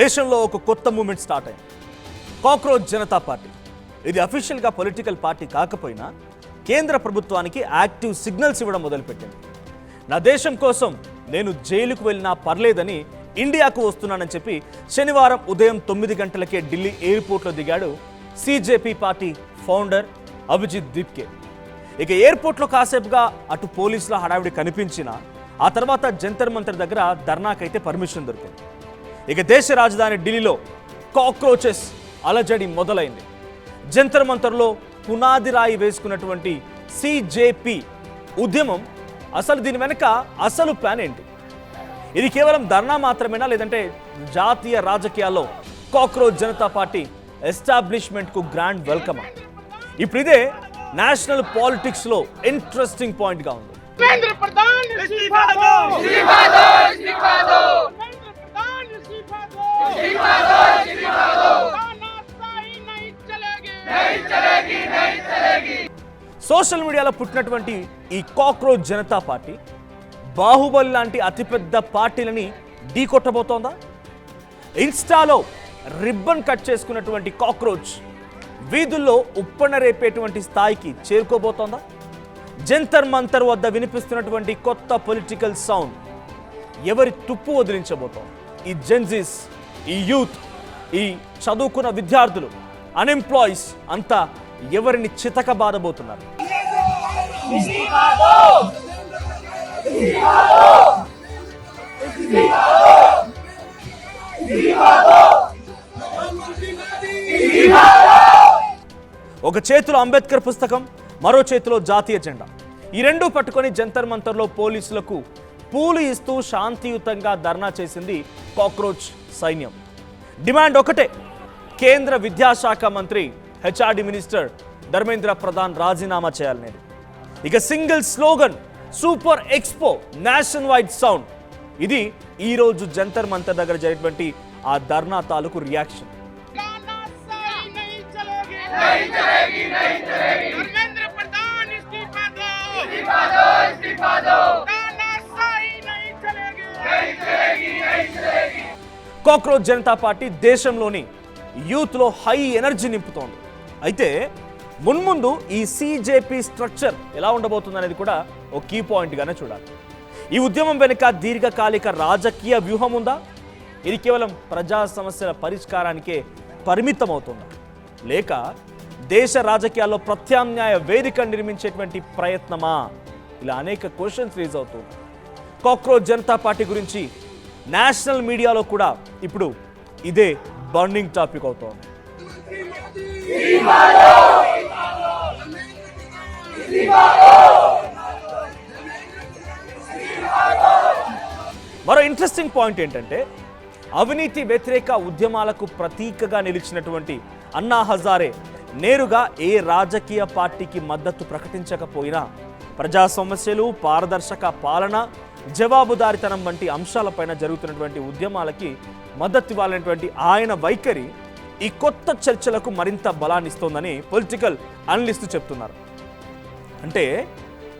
దేశంలో ఒక కొత్త మూమెంట్ స్టార్ట్ అయింది. Cockroach Janata party. ఇది అఫీషియల్గా పొలిటికల్ పార్టీ కాకపోయినా కేంద్ర ప్రభుత్వానికి యాక్టివ్ సిగ్నల్స్ ఇవ్వడం మొదలుపెట్టింది. నా దేశం కోసం నేను జైలుకు వెళ్ళినా పర్లేదని ఇండియాకు వస్తున్నానని చెప్పి శనివారం ఉదయం 9 గంటలకే ఢిల్లీ ఎయిర్పోర్ట్లో దిగాడు సిజేపీ పార్టీ ఫౌండర్ అభిజిత్ దీప్కే. ఇక ఎయిర్పోర్ట్లో కాసేపుగా అటు పోలీసుల హడావిడి కనిపించినా ఆ తర్వాత జంతర్ మంతర్ దగ్గర ధర్నాకైతే పర్మిషన్ దొరికింది. ఇక దేశ రాజధాని ఢిల్లీలో కాక్రోచెస్ అలజడి మొదలైంది. జంతర్ మంతర్లో పునాది రాయి వేసుకున్నటువంటి సిజేపీ ఉద్యమం, అసలు దీని వెనక అసలు ప్లాన్ ఏంటి? ఇది కేవలం ధర్నా మాత్రమేనా, లేదంటే జాతీయ రాజకీయాల్లో కాక్రోచ్ జనతా పార్టీ ఎస్టాబ్లిష్మెంట్కు గ్రాండ్ వెల్కమా? ఇప్పుడు ఇదే నేషనల్ పాలిటిక్స్లో ఇంట్రెస్టింగ్ పాయింట్గా ఉంది. సోషల్ మీడియాలో పుట్టినటువంటి ఈ కాక్రోచ్ జనతా పార్టీ బాహుబలి లాంటి అతిపెద్ద పార్టీలని ఢీకొట్టబోతోందా? ఇన్స్టాలో రిబ్బన్ కట్ చేసుకున్నటువంటి కాక్రోచ్ వీధుల్లో ఉప్పన రేపేటువంటి స్థాయికి చేరుకోబోతోందా? జంతర్ మంతర్ వద్ద వినిపిస్తున్నటువంటి కొత్త పొలిటికల్ సౌండ్ ఎవరి తుప్పు వదిలించబోతోంది? ఈ జెన్జీస్, ఈ యూత్, ఈ చదువుకున్న విద్యార్థులు, అన్ఎంప్లాయీస్ అంతా ఎవరిని చితకబాదబోతున్నారు? ఒక చేతిలో అంబేద్కర్ పుస్తకం, మరో చేతిలో జాతీయ జెండా. ఈ రెండూ పట్టుకొని జంతర్ మంతర్లో పోలీసులకు పూలు ఇస్తూ శాంతియుతంగా ధర్నా చేసింది కాక్రోచ్ సైన్యం. డిమాండ్ ఒకటే, కేంద్ర విద్యాశాఖ మంత్రి హెచ్ఆర్డి మినిస్టర్ ధర్మేంద్ర ప్రధాన్ రాజీనామా చేయాలనేది. ఇక single slogan, super expo, nation wide sound. ఇది ఈరోజు జంతర్ మంతర్ దగ్గర జరిగినటువంటి ఆ ధర్నా తాలూకు రియాక్షన్. కాక్రోచ్ జనతా పార్టీ దేశంలోని యూత్లో హై ఎనర్జీ నింపుతోంది. అయితే మున్ముందు ఈ సిజేపీ స్ట్రక్చర్ ఎలా ఉండబోతుంది అనేది కూడా ఒక కీ పాయింట్గానే చూడాలి. ఈ ఉద్యమం వెనుక దీర్ఘకాలిక రాజకీయ వ్యూహం ఉందా? ఇది కేవలం ప్రజా సమస్యల పరిష్కారానికే పరిమితం అవుతుందా? లేక దేశ రాజకీయాల్లో ప్రత్యామ్నాయ వేదిక నిర్మించేటువంటి ప్రయత్నమా? ఇలా అనేక క్వశ్చన్స్ రేజ్ అవుతుంది. కాక్రోచ్ జనతా పార్టీ గురించి నేషనల్ మీడియాలో కూడా ఇప్పుడు ఇదే బర్నింగ్ టాపిక్ అవుతోంది. మరో ఇంట్రెస్టింగ్ పాయింట్ ఏంటంటే, అవినీతి వ్యతిరేక ఉద్యమాలకు ప్రతీకగా నిలిచినటువంటి అన్నా హజారే నేరుగా ఏ రాజకీయ పార్టీకి మద్దతు ప్రకటించకపోయినా ప్రజా సమస్యలు, పారదర్శక పాలన, జవాబుదారితనం వంటి అంశాలపైన జరుగుతున్నటువంటి ఉద్యమాలకి మద్దతు ఇవ్వాలనేటువంటి ఆయన వైఖరి ఈ కొత్త చర్చలకు మరింత బలాన్ని ఇస్తోందని పొలిటికల్ అనలిస్టు చెప్తున్నారు. అంటే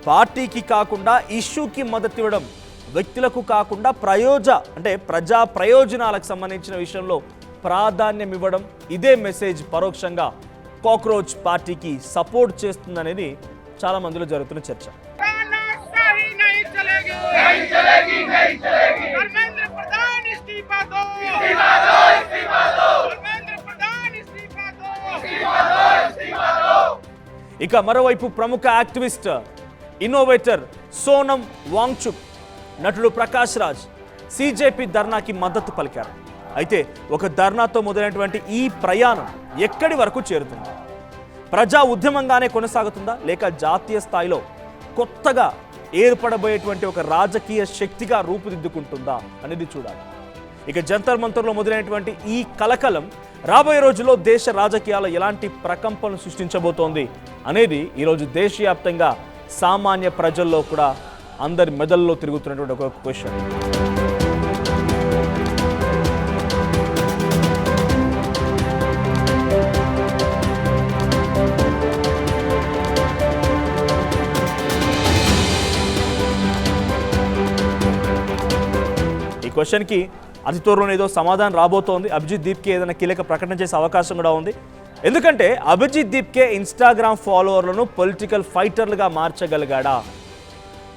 పార్టీకి కాకుండా ఇష్యూకి మద్దతు ఇవ్వడం, వ్యక్తులకు కాకుండా ప్రజా ప్రయోజనాలకు సంబంధించిన విషయంలో ప్రాధాన్యం ఇవ్వడం, ఇదే మెసేజ్ పరోక్షంగా కాక్రోచ్ పార్టీకి సపోర్ట్ చేస్తుందనేది చాలా మందిలో జరుగుతున్న చర్చ. ఇక మరోవైపు ప్రముఖ యాక్టివిస్ట్, ఇన్నోవేటర్ సోనం వాంగ్చుక్, నటుడు ప్రకాష్ రాజ్ సిజేపీ ధర్నాకి మద్దతు పలికారు. అయితే ఒక ధర్నాతో మొదలైనటువంటి ఈ ప్రయాణం ఎక్కడి వరకు చేరుతుంది? ప్రజా ఉద్యమంగానే కొనసాగుతుందా, లేక జాతీయ స్థాయిలో కొత్తగా ఏర్పడబోయేటువంటి ఒక రాజకీయ శక్తిగా రూపుదిద్దుకుంటుందా అనేది చూడాలి. ఇక జంతర్ మంతర్లో మొదలైనటువంటి ఈ కలకలం రాబోయే రోజుల్లో దేశ రాజకీయాల్లో ఎలాంటి ప్రకంపనలు సృష్టించబోతోంది అనేది ఈరోజు దేశవ్యాప్తంగా సామాన్య ప్రజల్లో కూడా అందరి మెదల్లో తిరుగుతున్నటువంటి ఒక క్వశ్చన్. క్వశ్చన్కి అతి త్వరలో ఏదో సమాధానం రాబోతోంది. అభిజిత్ దీప్కి ఏదైనా కీలక ప్రకటన చేసే అవకాశం కూడా ఉంది. ఎందుకంటే అభిజిత్ దీప్కే ఇన్స్టాగ్రామ్ ఫాలోవర్లను పొలిటికల్ ఫైటర్లుగా మార్చగలిగాడా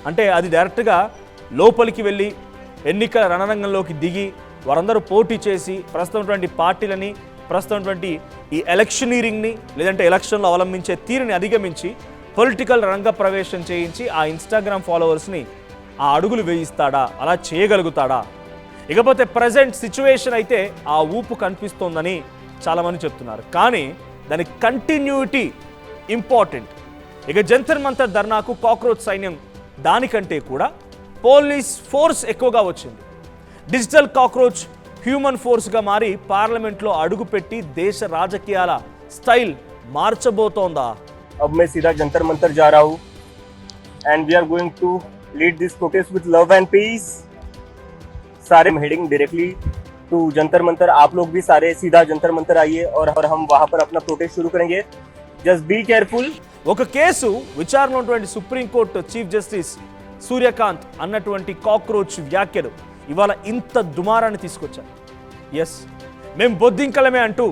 అంటే అది డైరెక్ట్గా లోపలికి వెళ్ళి ఎన్నికల రణరంగంలోకి దిగి వారందరూ పోటీ చేసి ప్రస్తుతమైనటువంటి పార్టీలని ప్రస్తుతమైనటువంటి ఈ ఎలక్షనీరింగ్ని లేదంటే ఎలక్షన్లో అవలంబించే తీరుని అధిగమించి పొలిటికల్ రంగ ప్రవేశం చేయించి ఆ ఇన్స్టాగ్రామ్ ఫాలోవర్స్ని ఆ అడుగులు వేయిస్తాడా, అలా చేయగలుగుతాడా? ఇకపోతే ప్రజెంట్ సిచ్యువేషన్ అయితే ఆ ఊపు కనిపిస్తోందని చాలామంది చెప్తున్నారు. కానీ దాని కంటిన్యూటీ ఇంపార్టెంట్. ఇక జంతర్ మంతర్ ధర్నాకు కాక్రోచ్ సైన్యం దానికంటే కూడా పోలీస్ ఫోర్స్ ఎక్కువగా వచ్చింది. డిజిటల్ కాక్రోచ్ హ్యూమన్ ఫోర్స్గా మారి పార్లమెంట్లో అడుగుపెట్టి దేశ రాజకీయాల స్టైల్ మార్చబోతోందా? अब मैं सीधा जंतर मंतर जा रहा हूँ and we are going to lead this protest with love and peace. सारे heading directly to Jantar Mantar. आप लोग भी सारे सीधा जंतर मंतर आइए और हम वहाँ पर अपना प्रोटेस्ट शुरू करेंगे. Just be careful. ఒక కేసు విచారణలో ఉన్నటువంటి సుప్రీంకోర్టు చీఫ్ జస్టిస్ సూర్యకాంత్ అన్నటువంటి కాక్రోచ్ వ్యాఖ్యలు ఇవాళ ఇంత దుమారాన్ని తీసుకొచ్చారు. ఎస్ మేము బొద్దింకలమే అంటూ,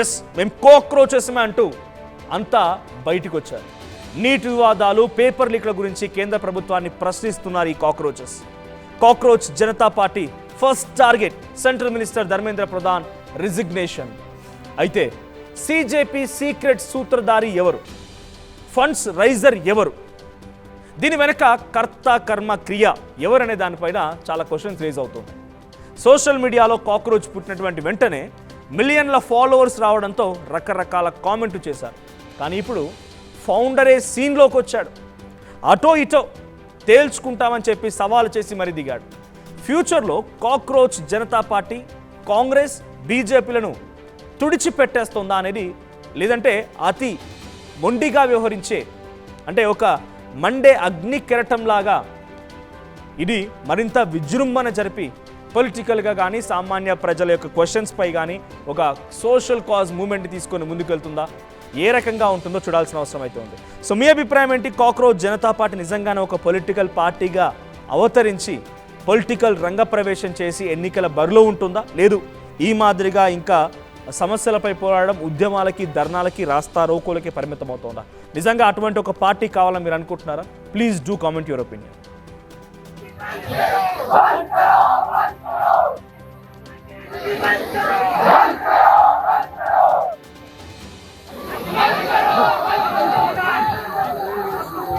ఎస్ మేము కాక్రోచెస్మే అంటూ అంతా బయటికి వచ్చారు. నీటి వివాదాలు, పేపర్ లీక్ల గురించి కేంద్ర ప్రభుత్వాన్ని ప్రశ్నిస్తున్నారు ఈ cockroaches. Cockroach Janata party first target central minister Dharmendra Pradhan resignation. అయితే సిజేపీ సీక్రెట్ సూత్రధారి ఎవరు? ఫండ్స్ రైజర్ ఎవరు? దీని వెనక కర్త కర్మ క్రియ ఎవరనే దానిపైన చాలా క్వశ్చన్స్ రేజ్ అవుతుంది. సోషల్ మీడియాలో కాక్రోచ్ పుట్టినటువంటి వెంటనే మిలియన్ల ఫాలోవర్స్ రావడంతో రకరకాల కామెంట్లు చేశారు. కానీ ఇప్పుడు ఫౌండరే సీన్లోకి వచ్చాడు. అటో ఇటో తేల్చుకుంటామని చెప్పి సవాలు చేసి మరీ దిగాడు. ఫ్యూచర్లో కాక్రోచ్ జనతా పార్టీ కాంగ్రెస్ బీజేపీలను తుడిచిపెట్టేస్తుందా అనేది, లేదంటే అతి మొండిగా వ్యవహరించే అంటే ఒక మండే అగ్ని కెరటంలాగా ఇది మరింత విజృంభణ జరిపి పొలిటికల్గా కానీ సామాన్య ప్రజల యొక్క క్వశ్చన్స్పై కానీ ఒక సోషల్ కాజ్ మూవ్మెంట్ తీసుకొని ముందుకెళ్తుందా, ఏ రకంగా ఉంటుందో చూడాల్సిన అవసరం అయితే ఉంది. సో మీ అభిప్రాయం ఏంటి? కాక్రోచ్ జనతా పార్టీ నిజంగానే ఒక పొలిటికల్ పార్టీగా అవతరించి పొలిటికల్ రంగ ప్రవేశం చేసి ఎన్నికల బరిలో ఉంటుందా, లేదు ఈ మాదిరిగా ఇంకా సమస్యలపై పోరాడడం, ఉద్యమాలకి, ధర్నాలకి, రాస్తా రోకోలకి పరిమితం అవుతుందా? నిజంగా అటువంటి ఒక పార్టీ కావాలని మీరు అనుకుంటున్నారా? Please do comment your opinion. One for all, one for all.